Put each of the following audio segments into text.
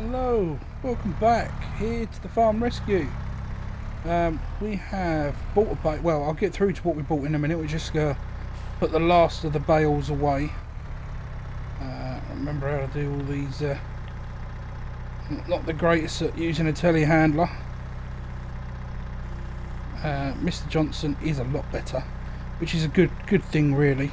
Hello, welcome back here to the farm rescue. We have bought a bale. Well, I'll get through to what we bought in a minute. We're just going to put the last of the bales away. Remember how to do all these. Not the greatest at using a telehandler. Mr. Johnston is a lot better, which is a good thing, really.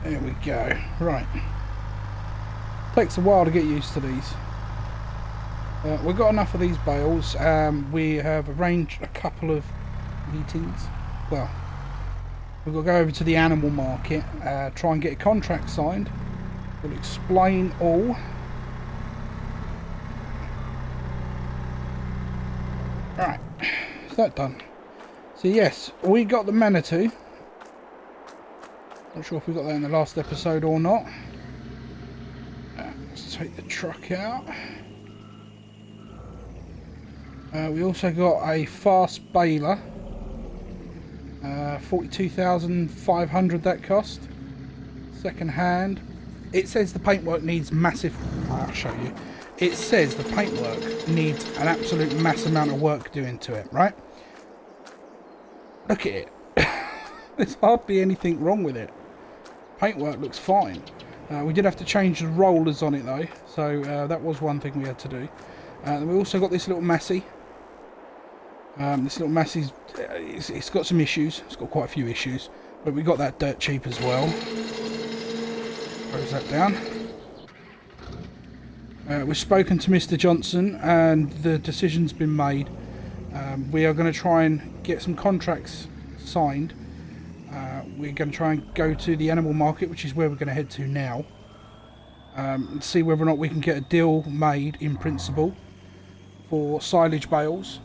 There we go. Right. Takes a while to get used to these. We've got enough of these bales. We have arranged a couple of meetings. Well, we've got to go over to the animal market, try and get a contract signed. We'll explain all. Right, is that done? So yes, we got the Manitou. Not sure if we got that in the last episode or not. Let's take the truck out. We also got a fast baler. 42,500 that cost. Second hand. It says the paintwork needs massive. I'll show you. It says the paintwork needs an absolute mass amount of work doing to it, right? Look at it. There's hardly anything wrong with it. Paintwork looks fine. We did have to change the rollers on it though, so that was one thing we had to do. We also got this little Massey. This little Massey's it's got some issues. It's got quite a few issues, but we got that dirt cheap as well. Close that down. We've spoken to Mr. Johnston, and the decision's been made. We are going to try and get some contracts signed. We're going to try and go to the animal market, which is where we're going to head to now, and see whether or not we can get a deal made in principle for silage bales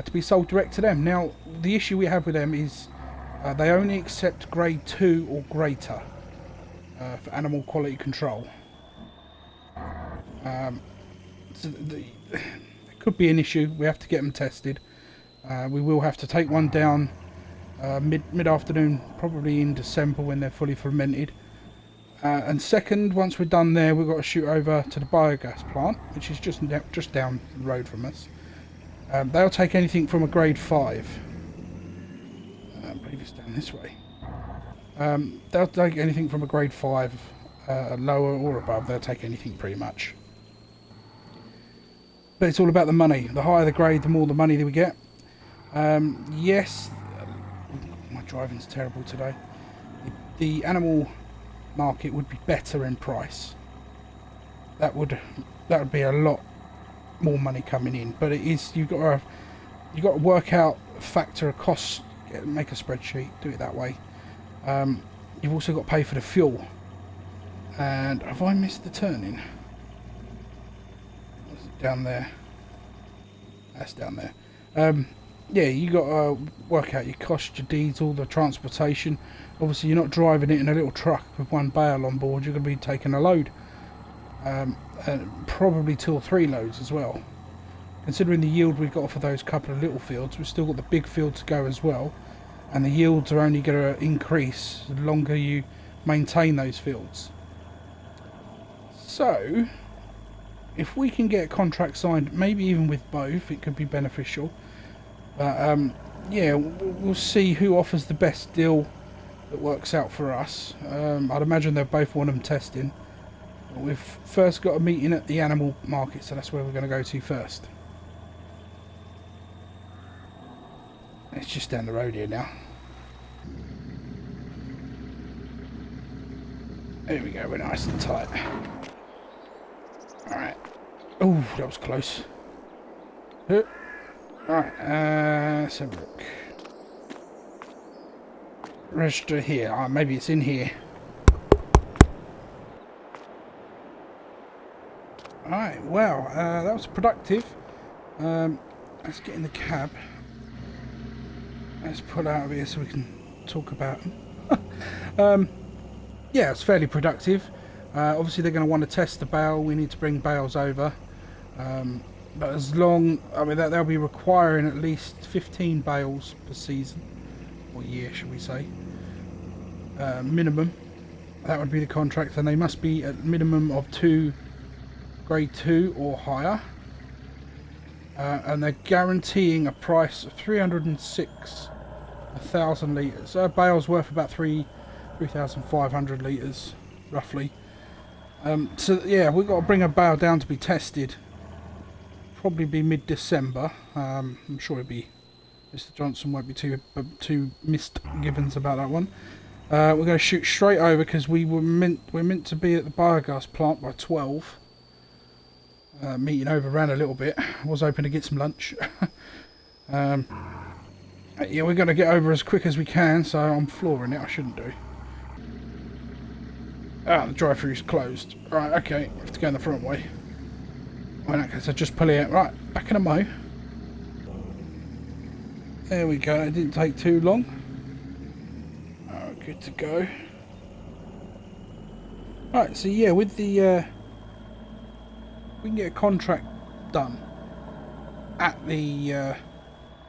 to be sold direct to them. Now, the issue we have with them is they only accept grade 2 or greater for animal quality control. So there could be an issue. We have to get them tested. We will have to take one down mid-afternoon, probably in December when they're fully fermented. And second, once we're done there, we've got to shoot over to the biogas plant, which is just down the road from us. They'll take anything from a grade 5. I believe it's down this way. They'll take anything from a grade 5, lower or above. They'll take anything pretty much. But it's all about the money. The higher the grade, the more the money that we get. Yes, my driving's terrible today. The animal market would be better in price. That would be a lot more money coming in. But it is, you've got to work out, factor a cost, make a spreadsheet, do it that way. You've also got to pay for the fuel. And have I missed the turning? What's it down there? That's down there. Yeah, you got to work out your cost, your diesel, the transportation. Obviously, you're not driving it in a little truck with one bale on board. You're going to be taking a load, and probably 2 or 3 loads as well. Considering the yield we've got for those couple of little fields, we've still got the big field to go as well, and the yields are only going to increase the longer you maintain those fields. So, if we can get a contract signed, maybe even with both, it could be beneficial. But yeah, we'll see who offers the best deal that works out for us. I'd imagine they'll both want them testing. But we've first got a meeting at the animal market, so that's where we're going to go to first. It's just down the road here now. There we go, we're nice and tight. Alright. Oh, that was close. Alright, let's have a look. Register here. Oh, maybe it's in here. Alright, well, that was productive. Let's get in the cab. Let's pull out of here so we can talk about them. Yeah, it's fairly productive. Obviously they're going to want to test the bale. We need to bring bales over. But as long, I mean, they'll be requiring at least 15 bales per season, or year, should we say, minimum. That would be the contract, and they must be at minimum of grade 2 or higher. And they're guaranteeing a price of 306 1,000 litres. A bale's worth about 3,500 litres, roughly. So yeah, we've got to bring a bale down to be tested. Probably be mid-December. I'm sure it'll be. Mr. Johnston won't be too misgivings about that one. We're going to shoot straight over because we're meant to be at the biogas plant by 12. Meeting overran a little bit. I was hoping to get some lunch. Yeah, we're going to get over as quick as we can, so I'm flooring it. I shouldn't do. Ah, the drive-thru is closed. Right, okay, we have to go in the front way. Well, in that case, I'll just pull it out. Right, back in a mo. There we go, it didn't take too long. Oh, good to go. Right, so yeah, with the... we can get a contract done at the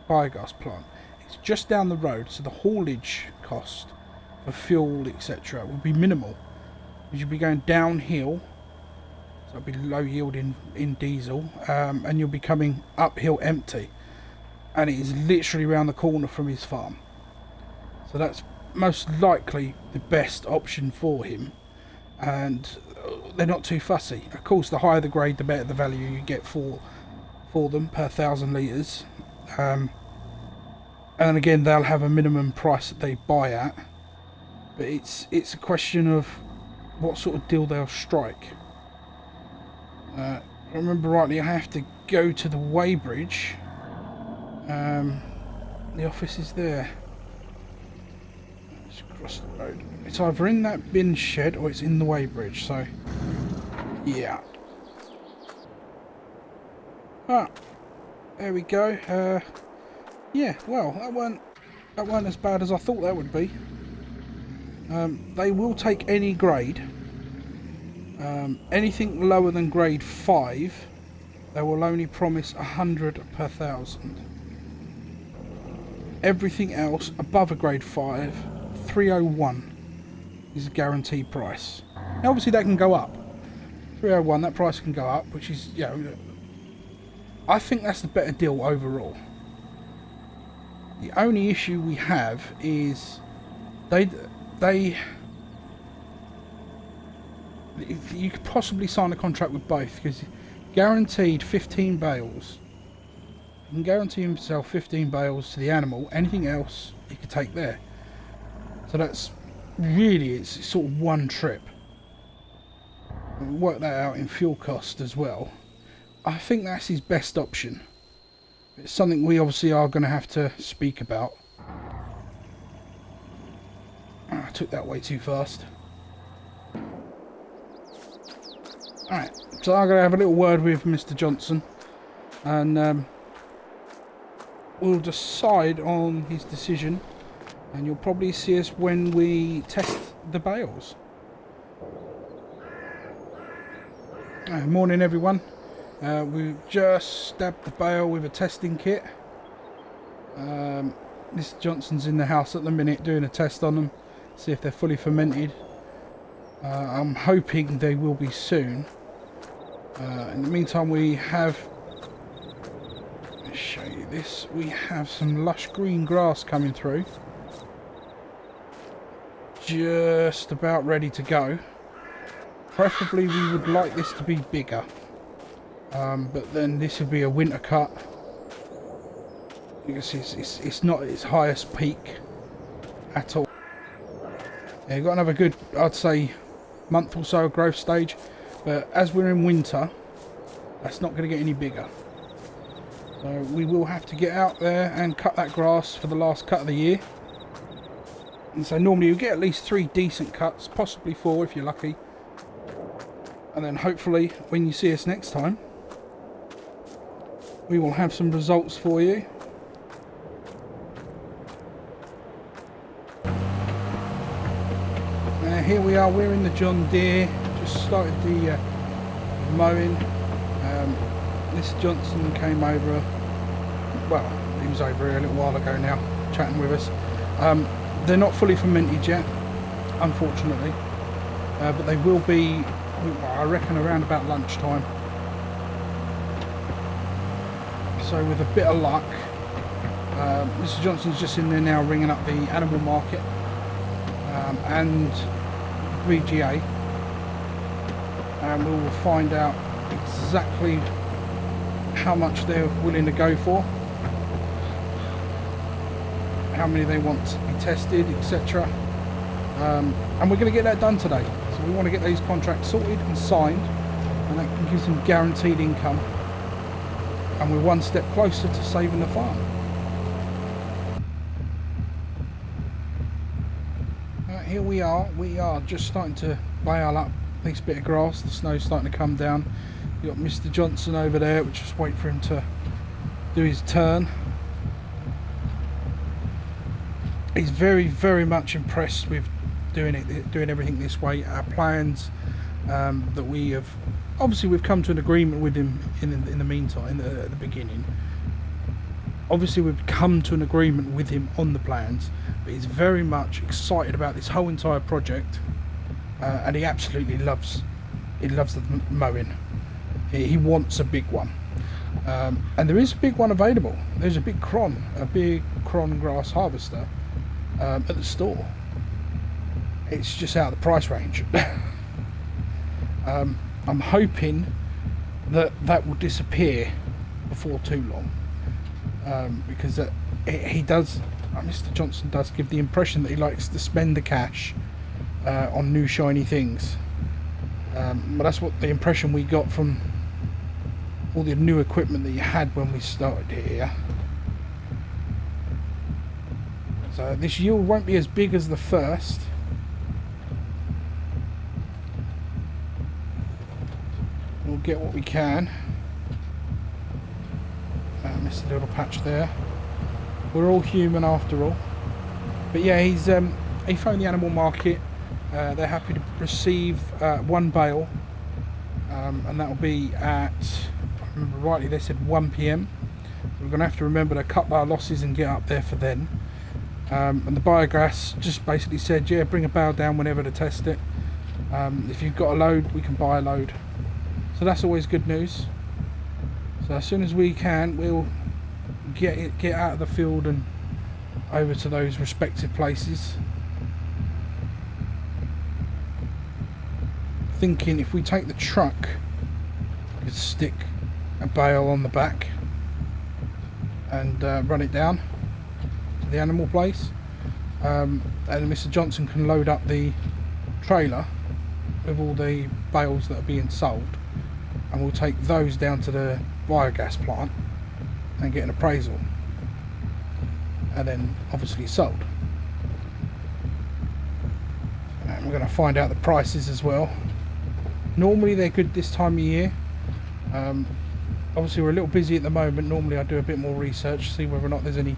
biogas plant. It's just down the road, so the haulage cost for fuel, etc. will be minimal. You'll be going downhill, so it'll be low yield in diesel, and you'll be coming uphill empty. And it is literally around the corner from his farm. So that's most likely the best option for him. And they're not too fussy. Of course, the higher the grade, the better the value you get for them per 1,000 litres. And again, they'll have a minimum price that they buy at. But it's a question of what sort of deal they'll strike. If I remember rightly, I have to go to the weighbridge. The office is there. Let's cross the road. It's either in that bin shed or it's in the weighbridge, so yeah. Ah, there we go. Yeah, well, that weren't as bad as I thought that would be. They will take any grade. Anything lower than grade 5, they will only promise 100 per 1,000. Everything else above a grade 5, 301 is a guaranteed price. Now obviously that can go up. 301, that price can go up, which is, you know, I think that's the better deal overall. The only issue we have is you could possibly sign a contract with both, because guaranteed 15 bales. You can guarantee himself 15 bales to the animal. Anything else he could take there. So that's really, it's sort of one trip. We'll work that out in fuel cost as well. I think that's his best option. It's something we obviously are going to have to speak about. Oh, I took that way too fast. Alright, so I'm going to have a little word with Mr. Johnston. And we'll decide on his decision. And you'll probably see us when we test the bales. Morning everyone. We've just stabbed the bale with a testing kit. Mr. Johnston's in the house at the minute doing a test on them. See if they're fully fermented. I'm hoping they will be soon. In the meantime, we have, let me show you this, we have some lush green grass coming through. Just about ready to go. Preferably we would like this to be bigger. But then this would be a winter cut. You can see it's not its highest peak at all. Yeah, you've got another good, I'd say, month or so of growth stage. But as we're in winter, that's not going to get any bigger. So we will have to get out there and cut that grass for the last cut of the year. And so normally you get at least 3 decent cuts, possibly 4 if you're lucky. And then hopefully when you see us next time, we will have some results for you. Here we are, we're in the John Deere, just started the mowing. Mr. Johnston came over, well, he was over here a little while ago now, chatting with us. They're not fully fermented yet, unfortunately, but they will be, I reckon, around about lunchtime. So with a bit of luck, Mr. Johnston's just in there now ringing up the animal market and VGA, and we will find out exactly how much they're willing to go for, how many they want to be tested, etc. And we're going to get that done today. So we want to get these contracts sorted and signed, and that can give them guaranteed income, and we're one step closer to saving the farm. Here we are just starting to bale up this bit of grass. The snow's starting to come down. You've got Mr. Johnston over there, we'll just wait for him to do his turn. He's very much impressed with doing everything this way. Our plans that we have, obviously we've come to an agreement with him in the meantime, at the beginning. Obviously we've come to an agreement with him on the plans, but he's very much excited about this whole entire project, and he absolutely loves the mowing. He wants a big one, and there is a big one available. There's a big cron grass harvester at the store. It's just out of the price range. I'm hoping that will disappear before too long, because he does, Mr. Johnston does give the impression that he likes to spend the cash on new shiny things, but that's what the impression we got from all the new equipment that you had when we started here. So this yield won't be as big as the first. We'll get what we can. Missed a little patch there. We're all human after all. But yeah, he phoned the animal market. They're happy to receive one bale, and that will be at, if I remember rightly, they said 1 PM. We're going to have to remember to cut our losses and get up there for then. And the biogas just basically said, yeah, bring a bale down whenever to test it. If you've got a load, we can buy a load. So that's always good news. So as soon as we can, we'll get out of the field and over to those respective places. Thinking if we take the truck, we could stick a bale on the back and run it down to the animal place, and Mr. Johnston can load up the trailer with all the bales that are being sold, and we'll take those down to the biogas plant and get an appraisal, and then obviously sold. And we're going to find out the prices as well. Normally they're good this time of year. Obviously we're a little busy at the moment. Normally I do a bit more research, see whether or not there's any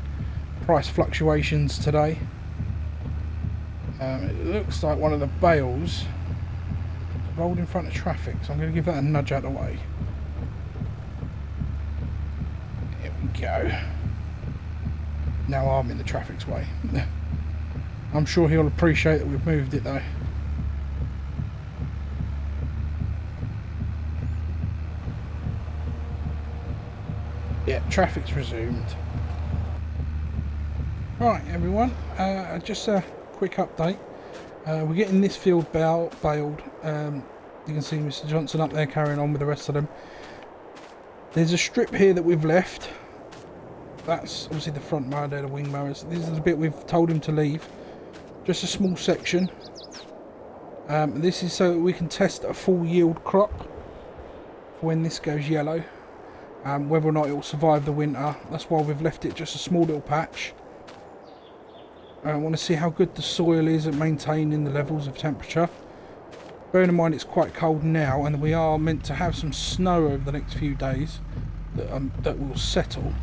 price fluctuations today. It looks like one of the bales rolled in front of traffic, so I'm going to give that a nudge out of the way. There we go. Now I'm in the traffic's way. I'm sure he'll appreciate that we've moved it though. Yeah, traffic's resumed. Right everyone, just a quick update. We're getting this field baled. You can see Mr. Johnston up there carrying on with the rest of them. There's a strip here that we've left. That's obviously the front mower there, the wing mowers. This is the bit we've told him to leave. Just a small section. This is so that we can test a full yield crop for when this goes yellow. Whether or not it will survive the winter. That's why we've left it just a small little patch. I want to see how good the soil is at maintaining the levels of temperature. Bearing in mind it's quite cold now, and we are meant to have some snow over the next few days that will settle.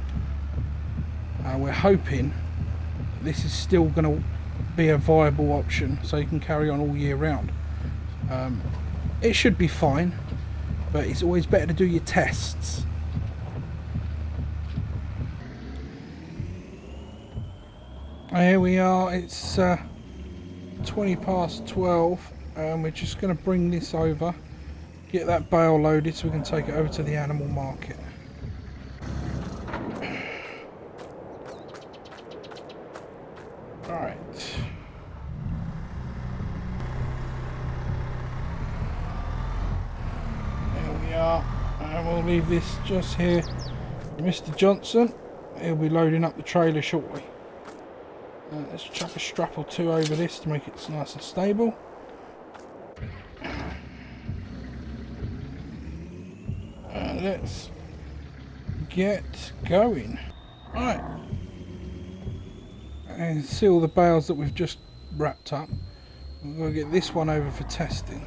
We're hoping that this is still going to be a viable option, so you can carry on all year round. It should be fine, but it's always better to do your tests. Here we are, it's 20 past 12 and we're just going to bring this over, get that bale loaded so we can take it over to the animal market. Right. There we are, and we'll leave this just here for Mr. Johnston. He'll be loading up the trailer shortly. Let's chuck a strap or two over this to make it nice and stable. And let's get going. Right. And see all the bales that we've just wrapped up. We're going to get this one over for testing.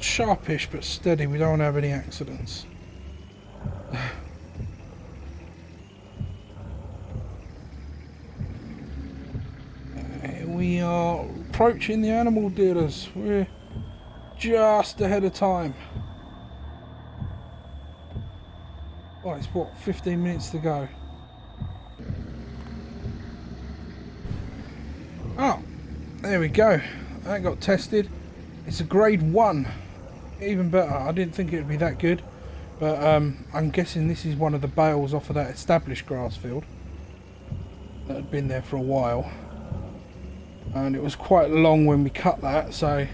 Sharpish but steady, we don't want to have any accidents. We are approaching the animal dealers. We're just ahead of time. Oh, it's what, 15 minutes to go. Oh, there we go. That got tested. It's a grade 1. Even better. I didn't think it would be that good. But I'm guessing this is one of the bales off of that established grass field that had been there for a while. And it was quite long when we cut that, so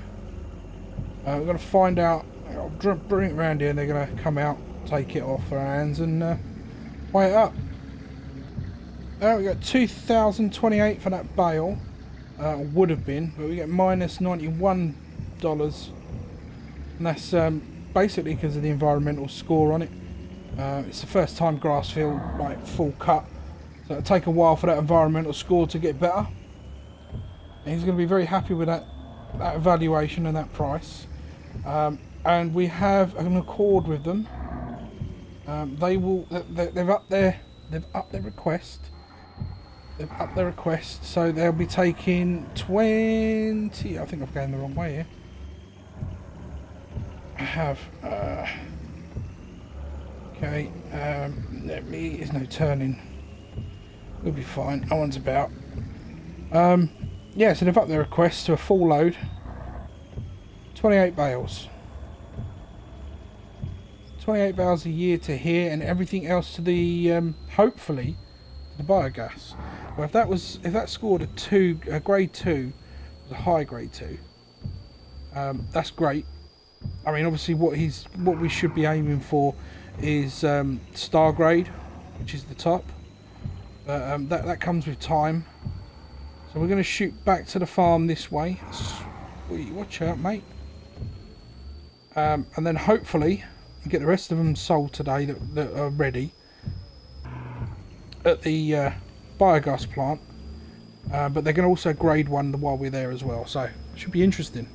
we're going to find out. I'll bring it around here and they're going to come out, take it off our hands and weigh it up. We got 2,028 for that bale, would have been, but we get minus $91, and that's basically because of the environmental score on it. It's the first time grass field, like full cut, so it'll take a while for that environmental score to get better. He's going to be very happy with that evaluation and that price. And we have an accord with them. They've upped their request. They've upped their request, so they'll be taking 20. I think I'm going the wrong way here. I have. Okay. There's no turning. We'll be fine. No one's about. Yeah, so they've upped their request to a full load. 28 bales. 28 bales a year to here, and everything else to the hopefully to the biogas. Well, if that scored a grade 2, a high grade 2, that's great. I mean, obviously what we should be aiming for is star grade, which is the top. That comes with time. So we're going to shoot back to the farm this way. Sweet, watch out, mate. And then hopefully get the rest of them sold today that are ready at the biogas plant. But they're going to also grade one while we're there as well. So it should be interesting.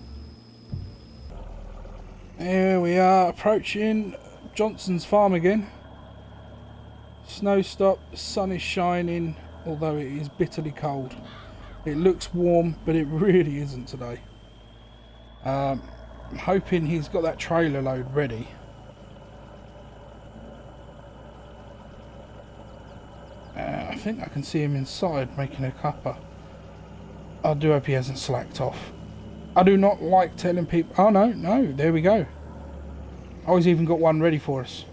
Here we are approaching Johnston's farm again. Snow stopped, the sun is shining, although it is bitterly cold. It looks warm, but it really isn't today. I'm hoping he's got that trailer load ready. I think I can see him inside making a cuppa. I do hope he hasn't slacked off. I do not like telling people... Oh, no, there we go. Oh, he's even got one ready for us.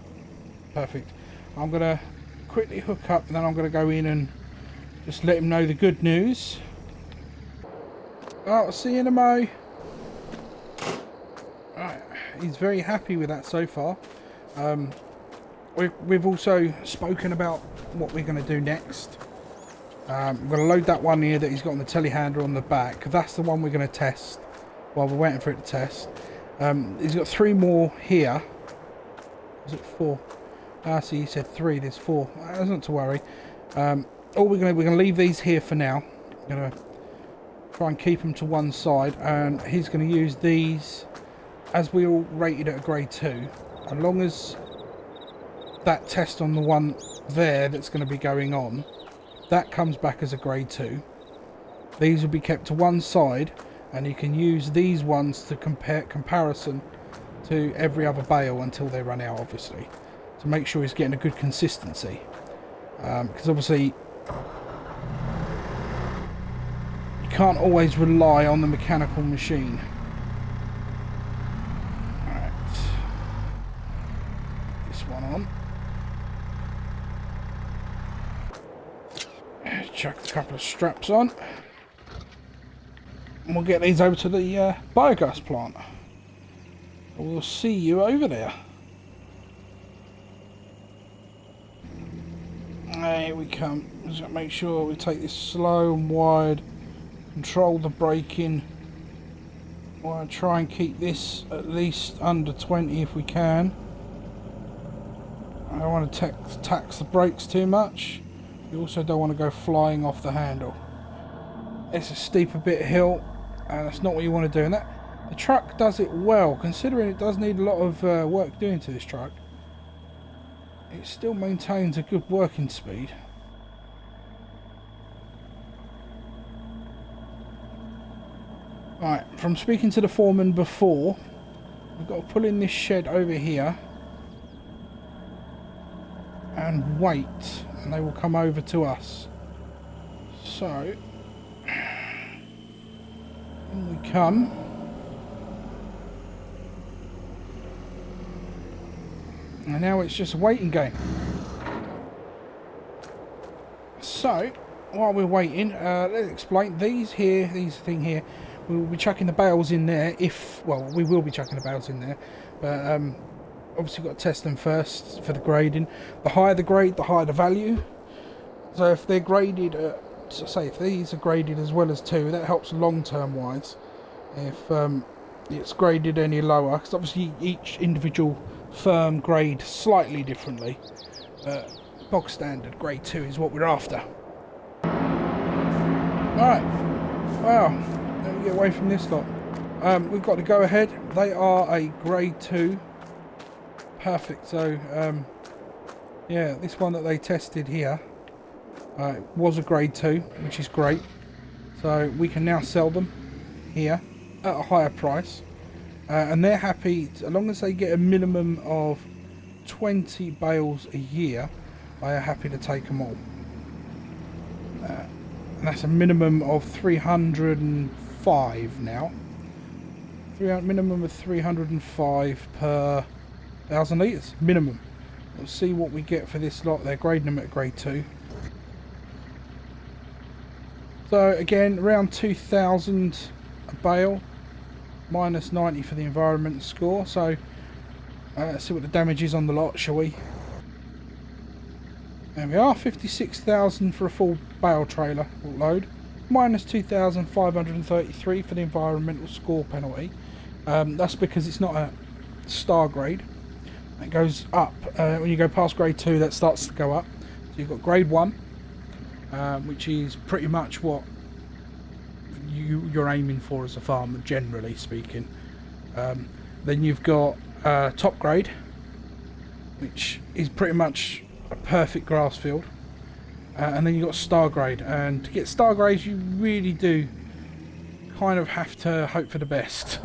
Perfect. I'm going to quickly hook up and then I'm going to go in and just let him know the good news. Oh, I'll see you in a mo. Right, he's very happy with that so far. We've also spoken about what we're going to do next. We're going to load that one here that he's got on the telehandler on the back. That's the one we're going to test while we're waiting for it to test. He's got 3 more here. Is it 4? Ah, see, you said 3. There's 4. That's not to worry. We're going to leave these here for now. We're going to try and keep them to one side, and he's going to use these as we all rated at a grade 2. As long as that test on the one there that's going to be going on, that comes back as a grade 2. These will be kept to one side, and you can use these ones to comparison to every other bale until they run out, obviously, to make sure he's getting a good consistency. Because obviously can't always rely on the mechanical machine. Alright. This one on. Chuck a couple of straps on. And we'll get these over to the biogas plant. We'll see you over there. Here we come. Just make sure we take this slow and wide. Control the braking. We'll try and keep this at least under 20 if we can. I don't want to tax the brakes too much. You also don't want to go flying off the handle. It's a steeper bit of hill, and that's not what you want to do. And the truck does it well, considering it does need a lot of work doing to this truck. It still maintains a good working speed. Right, from speaking to the foreman before, we've got to pull in this shed over here and wait, and they will come over to us. So, when we come, and now it's just a waiting game. So, while we're waiting, let's explain these thing here. We'll be chucking the bales in there we will be chucking the bales in there, but obviously got to test them first for the grading. The higher the grade, the higher the value. So if they're graded, say if these are graded as well as 2, that helps long-term wise. If it's graded any lower, because obviously each individual firm grade slightly differently. Bog standard grade 2 is what we're after. Right, well, let me get away from this lot. We've got to go ahead. They are a grade 2. Perfect. So yeah, this one that they tested here was a grade 2, which is great. So we can now sell them here at a higher price, and they're happy as long as they get a minimum of 20 bales a year. They are happy to take them all, and that's a minimum of 305 now. Minimum of 305 per 1,000 litres minimum. We'll see what we get for this lot. They're grading them at grade 2. So again, around 2,000 a bale, minus 90 for the environment score. So let's see what the damage is on the lot, shall we? There we are, 56,000 for a full bale trailer load, minus 2,533 for the environmental score penalty. That's because it's not a star grade. It goes up when you go past grade 2. That starts to go up. So you've got grade 1, which is pretty much what you're aiming for as a farmer, generally speaking. Then you've got top grade, which is pretty much a perfect grass field, and then you've got star grade. And to get star grades, you really do kind of have to hope for the best.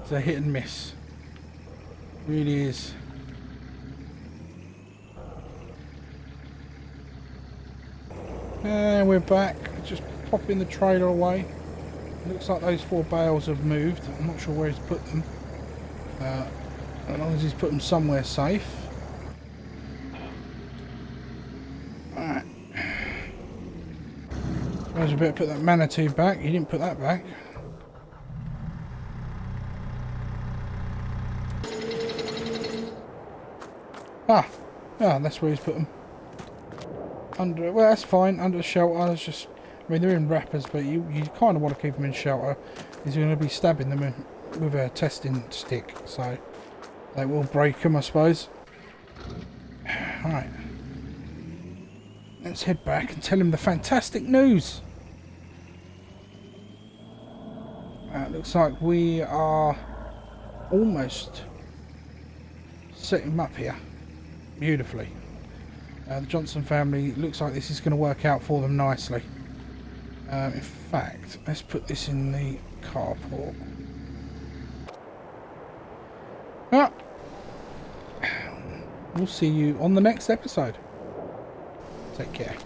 It's a hit and miss, really is. And we're back. Just popping the trailer away. Looks like those 4 bales have moved. I'm not sure where he's put them. As long as he's put them somewhere safe. Alright. Suppose we better put that Manitou back. He didn't put that back. That's where he's put them. Under, well, that's fine, under the shelter. It's just, I mean, they're in wrappers, but you kind of want to keep them in shelter. He's going to be stabbing them with a testing stick, so they will break them, I suppose. Alright, let's head back and tell him the fantastic news. Looks like we are almost setting him up here beautifully. The Johnston family, looks like this is going to work out for them nicely. In fact, let's put this in the carport. We'll see you on the next episode. Take care.